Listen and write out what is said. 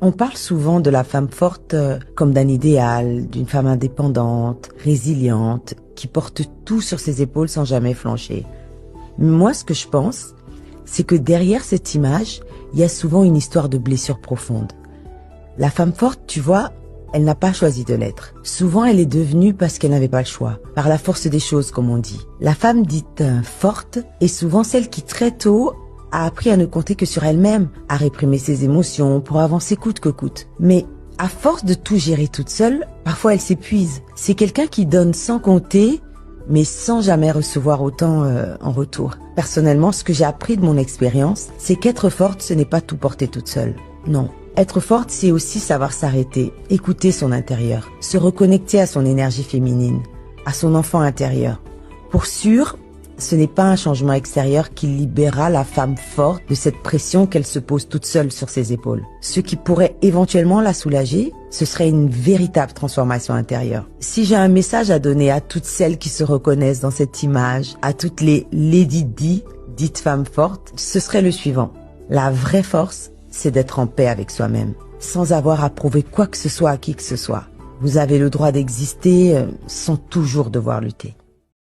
On parle souvent de la femme forte comme d'un idéal, d'une femme indépendante, résiliente, qui porte tout sur ses épaules sans jamais flancher. Moi, ce que je pense, c'est que derrière cette image, il y a souvent une histoire de blessure profonde. La femme forte, tu vois, elle n'a pas choisi de l'être. Souvent, elle est devenue parce qu'elle n'avait pas le choix, par la force des choses, comme on dit. La femme dite forte est souvent celle qui, très tôt, a appris à ne compter que sur elle-même, à réprimer ses émotions pour avancer coûte que coûte. Mais à force de tout gérer toute seule, parfois elle s'épuise. C'est quelqu'un qui donne sans compter, mais sans jamais recevoir autant en retour. Personnellement, ce que j'ai appris de mon expérience, c'est qu'être forte, ce n'est pas tout porter toute seule. Non. Être forte, c'est aussi savoir s'arrêter, écouter son intérieur, se reconnecter à son énergie féminine, à son enfant intérieur. Pour sûr, ce n'est pas un changement extérieur qui libérera la femme forte de cette pression qu'elle se pose toute seule sur ses épaules. Ce qui pourrait éventuellement la soulager, ce serait une véritable transformation intérieure. Si j'ai un message à donner à toutes celles qui se reconnaissent dans cette image, à toutes les Lady Di, dites femmes fortes, ce serait le suivant. La vraie force, c'est d'être en paix avec soi-même, sans avoir à prouver quoi que ce soit à qui que ce soit. Vous avez le droit d'exister sans toujours devoir lutter.